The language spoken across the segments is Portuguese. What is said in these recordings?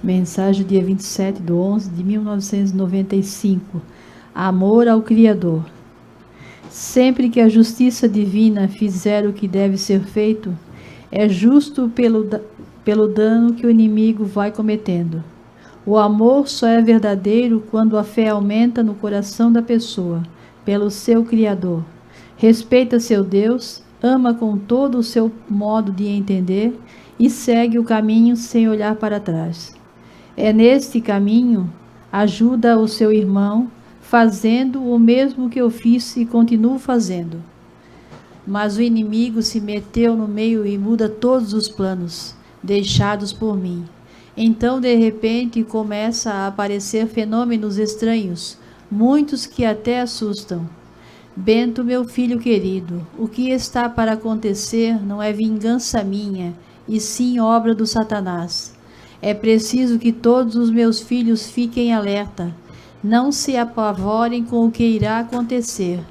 Mensagem dia 27/11/1995. Amor ao Criador. Sempre que a justiça divina fizer o que deve ser feito, é justo pelo dano que o inimigo vai cometendo. O amor só é verdadeiro quando a fé aumenta no coração da pessoa, pelo seu Criador. Respeita seu Deus, ama com todo o seu modo de entender e segue o caminho sem olhar para trás. É neste caminho, ajuda o seu irmão, fazendo o mesmo que eu fiz e continuo fazendo. Mas o inimigo se meteu no meio e muda todos os planos deixados por mim. Então, de repente, começa a aparecer fenômenos estranhos, muitos que até assustam. Bento, meu filho querido, o que está para acontecer não é vingança minha, e sim obra do Satanás. É preciso que todos os meus filhos fiquem alerta. Não se apavorem com o que irá acontecer.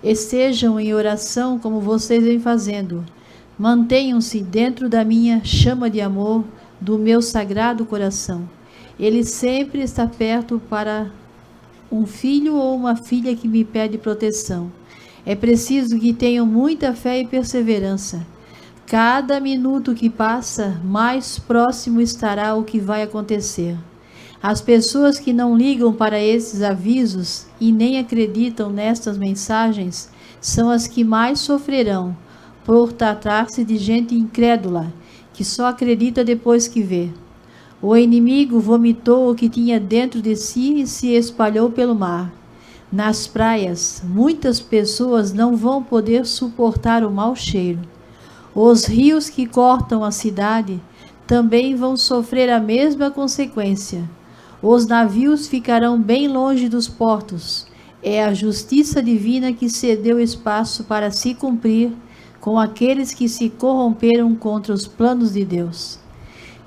Estejam em oração como vocês vêm fazendo. Mantenham-se dentro da minha chama de amor, do meu sagrado coração. Ele sempre está perto para um filho ou uma filha que me pede proteção. É preciso que tenham muita fé e perseverança. Cada minuto que passa, mais próximo estará o que vai acontecer. As pessoas que não ligam para esses avisos e nem acreditam nestas mensagens são as que mais sofrerão, por tratar-se de gente incrédula, que só acredita depois que vê. O inimigo vomitou o que tinha dentro de si e se espalhou pelo mar. Nas praias, muitas pessoas não vão poder suportar o mau cheiro. Os rios que cortam a cidade também vão sofrer a mesma consequência. Os navios ficarão bem longe dos portos. É a justiça divina que cedeu espaço para se cumprir com aqueles que se corromperam contra os planos de Deus.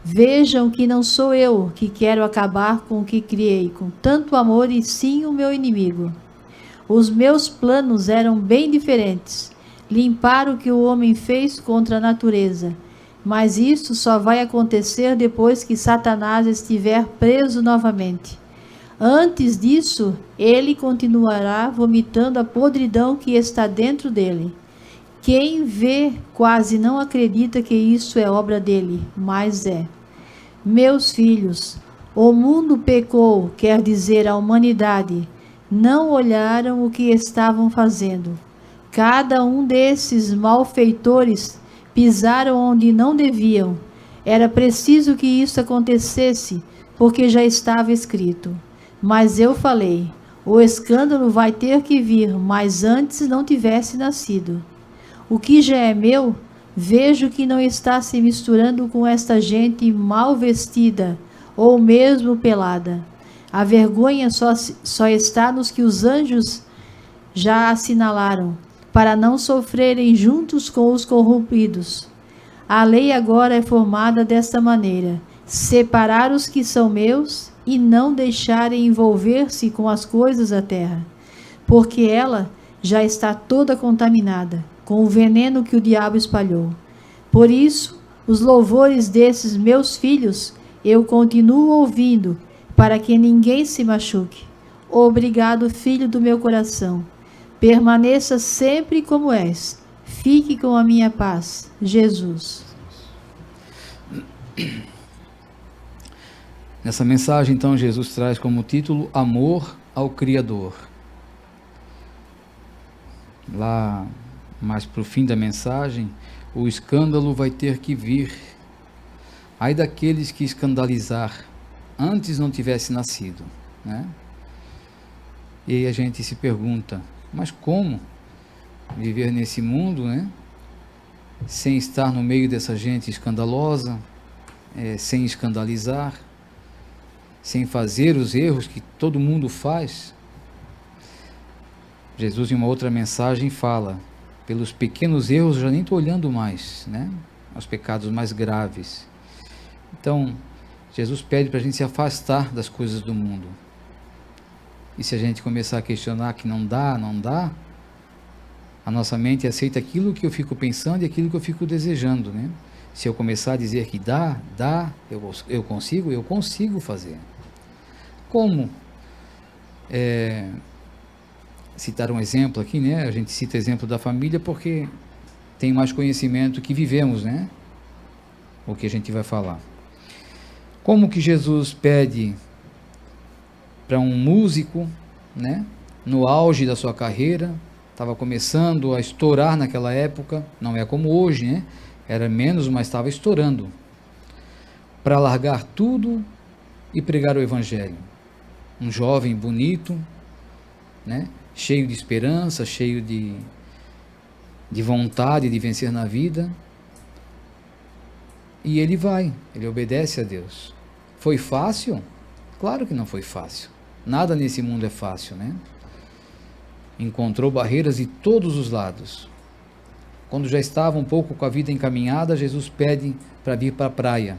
Vejam que não sou eu que quero acabar com o que criei com tanto amor, e sim o meu inimigo. Os meus planos eram bem diferentes. Limpar o que o homem fez contra a natureza. Mas isso só vai acontecer depois que Satanás estiver preso novamente. Antes disso, ele continuará vomitando a podridão que está dentro dele. Quem vê quase não acredita que isso é obra dele, mas é. Meus filhos, o mundo pecou, quer dizer a humanidade. Não olharam o que estavam fazendo. Cada um desses malfeitores pisaram onde não deviam. Era preciso que isso acontecesse, porque já estava escrito. Mas eu falei, o escândalo vai ter que vir, mas antes não tivesse nascido. O que já é meu, vejo que não está se misturando com esta gente mal vestida, ou mesmo pelada. A vergonha só está nos que os anjos já assinalaram, para não sofrerem juntos com os corrompidos. A lei agora é formada desta maneira: separar os que são meus e não deixarem envolver-se com as coisas da terra, porque ela já está toda contaminada com o veneno que o diabo espalhou. Por isso, os louvores desses meus filhos eu continuo ouvindo, para que ninguém se machuque. Obrigado, filho do meu coração. Permaneça sempre como és. Fique com a minha paz. Jesus. Nessa mensagem, então, Jesus traz como título Amor ao Criador. Lá, mais para o fim da mensagem, o escândalo vai ter que vir. Ai daqueles que escandalizar antes não tivesse nascido, né? E aí a gente se pergunta, mas como viver nesse mundo, né? Sem estar no meio dessa gente escandalosa, sem escandalizar, sem fazer os erros que todo mundo faz. Jesus, em uma outra mensagem, fala, pelos pequenos erros eu já nem estou olhando mais, né? Aos pecados mais graves. Então, Jesus pede para a gente se afastar das coisas do mundo. E se a gente começar a questionar que não dá, a nossa mente aceita aquilo que eu fico pensando e aquilo que eu fico desejando, né? Se eu começar a dizer que dá, eu consigo fazer. Como? Citar um exemplo aqui, né? A gente cita exemplo da família porque tem mais conhecimento que vivemos, né? O que a gente vai falar. Como que Jesus pede para um músico, né? No auge da sua carreira, estava começando a estourar naquela época, não é como hoje, né? Era menos, mas estava estourando. Para largar tudo e pregar o Evangelho. Um jovem bonito, né? Cheio de esperança, cheio de vontade de vencer na vida. E ele obedece a Deus. Foi fácil? Claro que não foi fácil. Nada nesse mundo é fácil, né? Encontrou barreiras de todos os lados. Quando já estava um pouco com a vida encaminhada, Jesus pede para vir para a praia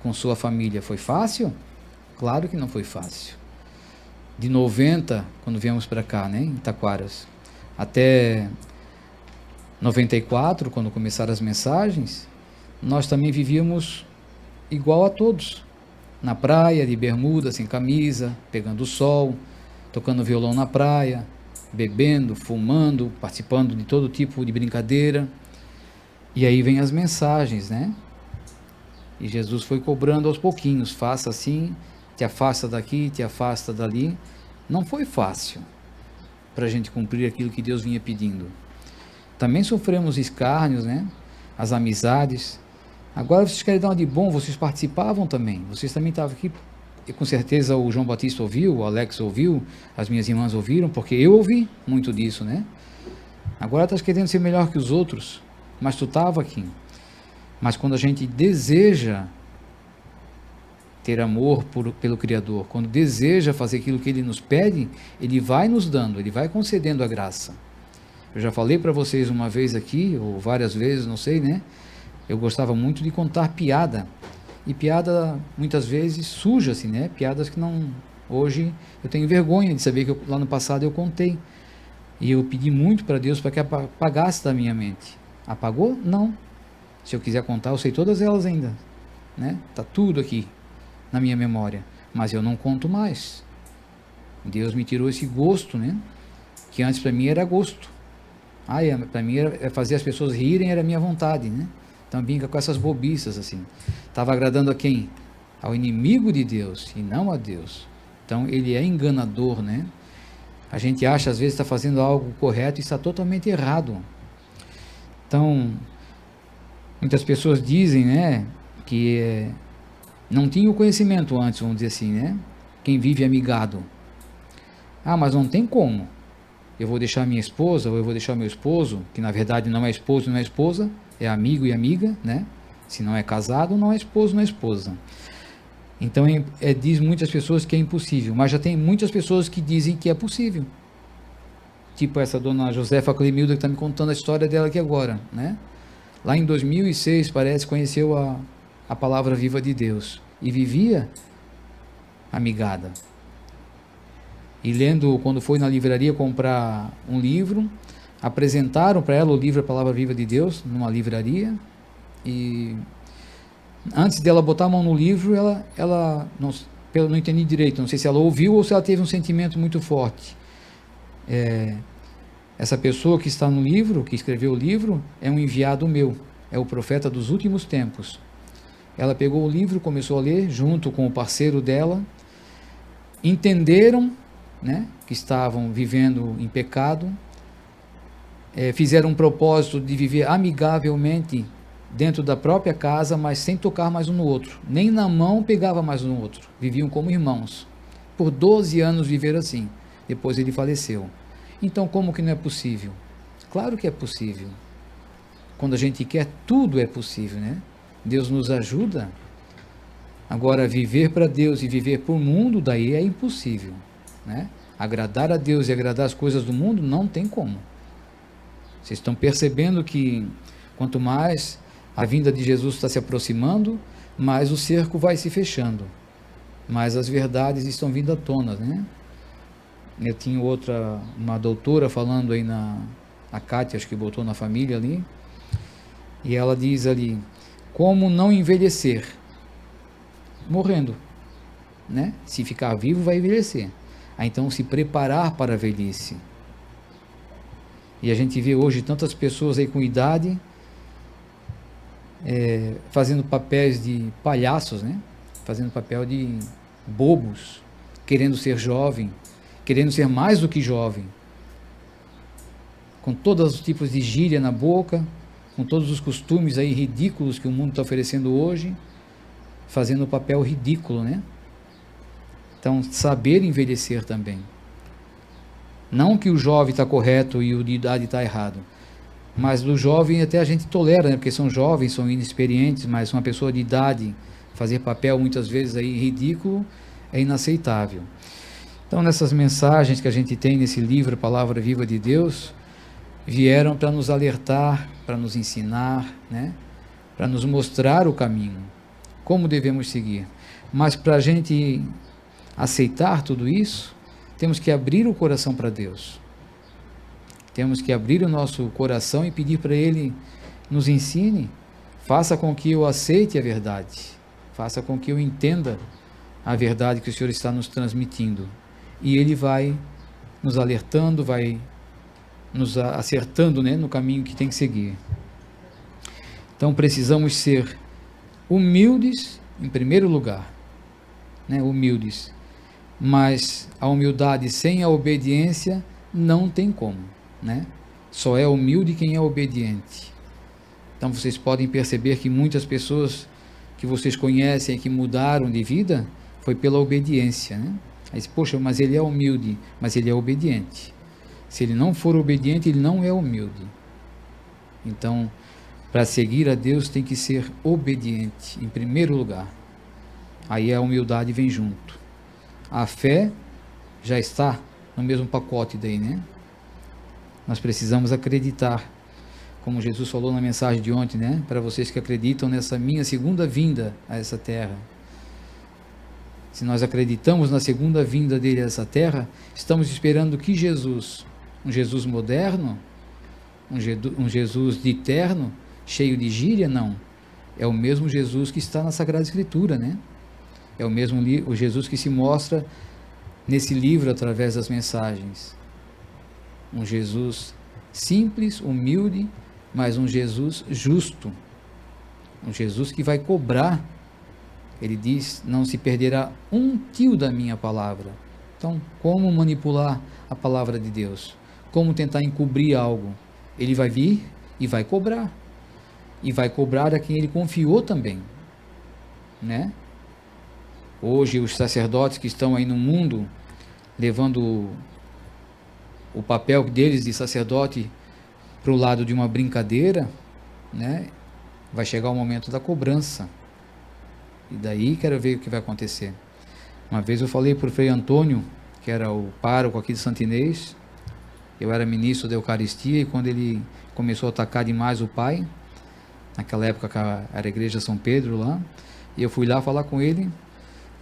com sua família. Foi fácil? Claro que não foi fácil. De 90, quando viemos para cá, né, em Taquaras, até 94, quando começaram as mensagens, nós também vivíamos igual a todos. Na praia, de bermuda, sem camisa, pegando sol, tocando violão na praia, bebendo, fumando, participando de todo tipo de brincadeira. E aí vem as mensagens, né? E Jesus foi cobrando aos pouquinhos, faça assim, te afasta daqui, te afasta dali. Não foi fácil para a gente cumprir aquilo que Deus vinha pedindo. Também sofremos escárnios, né? As amizades. Agora vocês querem dar uma de bom, vocês participavam também. Vocês também estavam aqui. E com certeza o João Batista ouviu, o Alex ouviu, as minhas irmãs ouviram, porque eu ouvi muito disso, né? Agora estás querendo ser melhor que os outros, mas tu estava aqui. Mas quando a gente deseja ter amor pelo Criador, quando deseja fazer aquilo que Ele nos pede, Ele vai nos dando, Ele vai concedendo a graça. Eu já falei para vocês uma vez aqui, ou várias vezes, não sei, né? Eu gostava muito de contar piada. E piada, muitas vezes, suja, assim, né? Piadas que não... Hoje, eu tenho vergonha de saber que lá no passado eu contei. E eu pedi muito para Deus para que apagasse da minha mente. Apagou? Não. Se eu quiser contar, eu sei todas elas ainda, né? Tá tudo aqui na minha memória. Mas eu não conto mais. Deus me tirou esse gosto, né? Que antes para mim era gosto. Para mim era fazer as pessoas rirem, era a minha vontade, né? Então brinca com essas bobiças assim. Estava agradando a quem? Ao inimigo de Deus e não a Deus. Então ele é enganador, né? A gente acha às vezes está fazendo algo correto e está totalmente errado. Então muitas pessoas dizem, né, que não tinha o conhecimento antes, vamos dizer assim, né? Quem vive amigado. Mas não tem como. Eu vou deixar minha esposa ou eu vou deixar meu esposo, que na verdade não é esposo, não é esposa, é amigo e amiga, né? Se não é casado, não é esposo, não é esposa. Então, diz muitas pessoas que é impossível, mas já tem muitas pessoas que dizem que é possível. Tipo essa dona Josefa Clemilda que está me contando a história dela aqui agora, né? Lá em 2006, parece, conheceu a palavra viva de Deus e vivia amigada. E lendo, quando foi na livraria comprar um livro, apresentaram para ela o livro A Palavra Viva de Deus, numa livraria, e antes dela botar a mão no livro, ela não entendi direito, não sei se ela ouviu ou se ela teve um sentimento muito forte. Essa pessoa que está no livro, que escreveu o livro, é um enviado meu, é o profeta dos últimos tempos. Ela pegou o livro, começou a ler, junto com o parceiro dela, entenderam, né, que estavam vivendo em pecado, fizeram um propósito de viver amigavelmente dentro da própria casa, mas sem tocar mais um no outro, nem na mão pegava mais um no outro, viviam como irmãos. Por 12 anos viveram assim, depois ele faleceu. Então como que não é possível? Claro que é possível. Quando a gente quer, tudo é possível, né? Deus nos ajuda. Agora, viver para Deus e viver para o mundo, daí é impossível, né? Agradar a Deus e agradar as coisas do mundo, não tem como. Vocês estão percebendo que quanto mais a vinda de Jesus está se aproximando, mais o cerco vai se fechando, mais as verdades estão vindo à tona, né? Eu tinha uma doutora falando aí a Kátia, acho que botou na família ali, e ela diz ali, Como não envelhecer? Morrendo, né? Se ficar vivo, vai envelhecer. Então, se preparar para a velhice. E a gente vê hoje tantas pessoas aí com idade fazendo papéis de palhaços, né? Fazendo papel de bobos, querendo ser jovem, querendo ser mais do que jovem, com todos os tipos de gíria na boca, com todos os costumes aí ridículos que o mundo está oferecendo hoje, fazendo o papel ridículo, né? Então, saber envelhecer também. Não que o jovem está correto e o de idade está errado, mas do jovem até a gente tolera, né? Porque são jovens, são inexperientes, mas uma pessoa de idade fazer papel muitas vezes aí ridículo é inaceitável. Então, nessas mensagens que a gente tem nesse livro, Palavra Viva de Deus, vieram para nos alertar, para nos ensinar, né? Para nos mostrar o caminho, como devemos seguir. Mas para a gente aceitar tudo isso, temos que abrir o coração para Deus. Temos que abrir o nosso coração e pedir para Ele nos ensine, faça com que eu aceite a verdade, faça com que eu entenda a verdade que o Senhor está nos transmitindo. E Ele vai nos alertando, vai nos acertando, né, no caminho que tem que seguir. Então precisamos ser humildes em primeiro lugar, né, humildes. Mas a humildade sem a obediência não tem como, né? Só é humilde quem é obediente. Então vocês podem perceber que muitas pessoas que vocês conhecem e que mudaram de vida foi pela obediência, né? Aí, poxa, mas ele é humilde, mas ele é obediente. Se ele não for obediente, ele não é humilde. Então, para seguir a Deus tem que ser obediente em primeiro lugar. Aí a humildade vem junto. A fé já está no mesmo pacote daí, né? Nós precisamos acreditar, como Jesus falou na mensagem de ontem, né? Para vocês que acreditam nessa minha segunda vinda a essa terra. Se nós acreditamos na segunda vinda dele a essa terra, estamos esperando que Jesus, um Jesus moderno, um Jesus de terno, cheio de gíria? Não. É o mesmo Jesus que está na Sagrada Escritura, né? É o mesmo o Jesus que se mostra nesse livro através das mensagens. Um Jesus simples, humilde, mas um Jesus justo. Um Jesus que vai cobrar. Ele diz, não se perderá um tio da minha palavra. Então, como manipular a palavra de Deus? Como tentar encobrir algo? Ele vai vir e vai cobrar. E vai cobrar a quem ele confiou também, né? Hoje os sacerdotes que estão aí no mundo, levando o papel deles de sacerdote para o lado de uma brincadeira, né? Vai chegar o momento da cobrança. E daí quero ver o que vai acontecer. Uma vez eu falei para o Frei Antônio, que era o pároco aqui de Santo Inês, eu era ministro da Eucaristia, e quando ele começou a atacar demais o pai, naquela época era a igreja São Pedro lá, e eu fui lá falar com ele,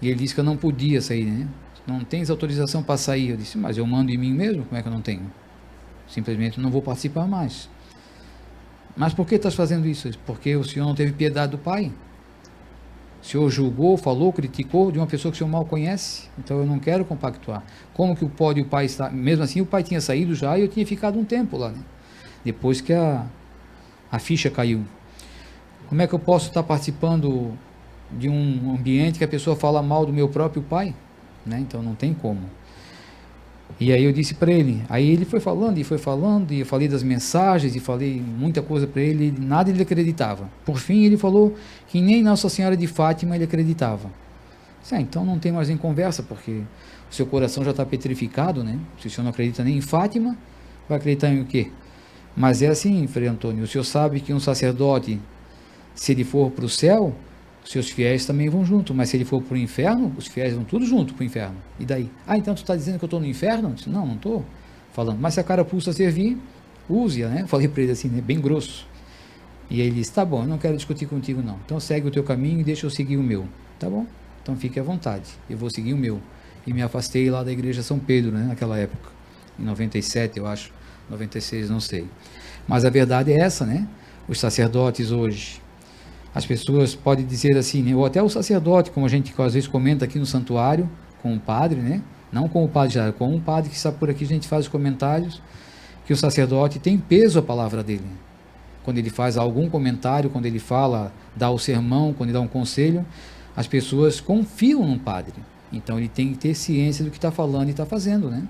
e ele disse que eu não podia sair, né? Não tens autorização para sair. Eu disse, mas eu mando em mim mesmo, como é que eu não tenho? Simplesmente não vou participar mais. Mas por que estás fazendo isso? Porque o Senhor não teve piedade do pai. O Senhor julgou, falou, criticou de uma pessoa que o Senhor mal conhece. Então eu não quero compactuar. Como que pode o pai estar... Mesmo assim o pai tinha saído já e eu tinha ficado um tempo lá, né? Depois que a ficha caiu. Como é que eu posso estar participando de um ambiente que a pessoa fala mal do meu próprio pai, né? Então não tem como. E aí eu disse para ele, aí ele foi falando, e eu falei das mensagens, e falei muita coisa para ele, nada ele acreditava. Por fim ele falou que nem Nossa Senhora de Fátima ele acreditava. Então não tem mais nem conversa, porque o seu coração já está petrificado, né? Se o senhor não acredita nem em Fátima, vai acreditar em o quê? Mas é assim, Frei Antônio, o senhor sabe que um sacerdote, se ele for para o céu, seus fiéis também vão junto, mas se ele for para o inferno, os fiéis vão tudo junto para o inferno. E daí? Então tu está dizendo que eu estou no inferno? Eu disse, não estou falando. Mas se a carapuça servir, use-a, né? Eu falei para ele assim, né? Bem grosso. E ele disse, tá bom, eu não quero discutir contigo não. Então segue o teu caminho e deixa eu seguir o meu. Tá bom? Então fique à vontade. Eu vou seguir o meu. E me afastei lá da igreja São Pedro, né? Naquela época. Em 97, eu acho. 96, não sei. Mas a verdade é essa, né? Os sacerdotes hoje, As pessoas podem dizer assim, né? Ou até o sacerdote, como a gente às vezes comenta aqui no santuário, com o padre, né? Não com o padre já, com um padre que está por aqui, a gente faz os comentários, que o sacerdote tem peso a palavra dele. Quando ele faz algum comentário, quando ele fala, dá o sermão, quando ele dá um conselho, as pessoas confiam no padre. Então ele tem que ter ciência do que está falando e está fazendo, né?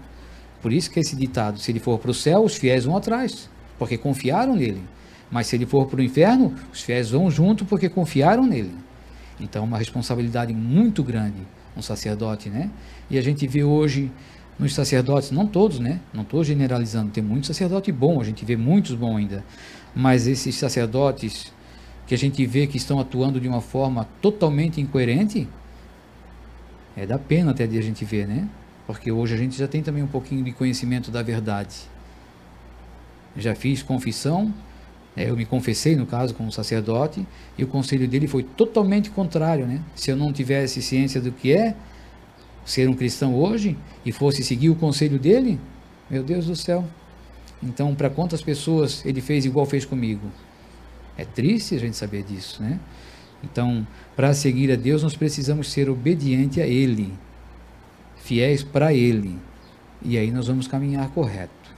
Por isso que esse ditado, se ele for para o céu, os fiéis vão atrás, porque confiaram nele. Mas se ele for para o inferno, os fiéis vão junto porque confiaram nele. Então, uma responsabilidade muito grande, um sacerdote, né? E a gente vê hoje nos sacerdotes, não todos, né? Não estou generalizando, tem muito sacerdote bom, a gente vê muitos bons ainda. Mas esses sacerdotes que a gente vê que estão atuando de uma forma totalmente incoerente, dá pena até de a gente ver, né? Porque hoje a gente já tem também um pouquinho de conhecimento da verdade. Já fiz confissão, eu me confessei, no caso, com um sacerdote, e o conselho dele foi totalmente contrário, né? Se eu não tivesse ciência do que é ser um cristão hoje, e fosse seguir o conselho dele, meu Deus do céu. Então, para quantas pessoas ele fez igual fez comigo? É triste a gente saber disso, né? Então, para seguir a Deus, nós precisamos ser obedientes a Ele, fiéis para Ele, e aí nós vamos caminhar correto.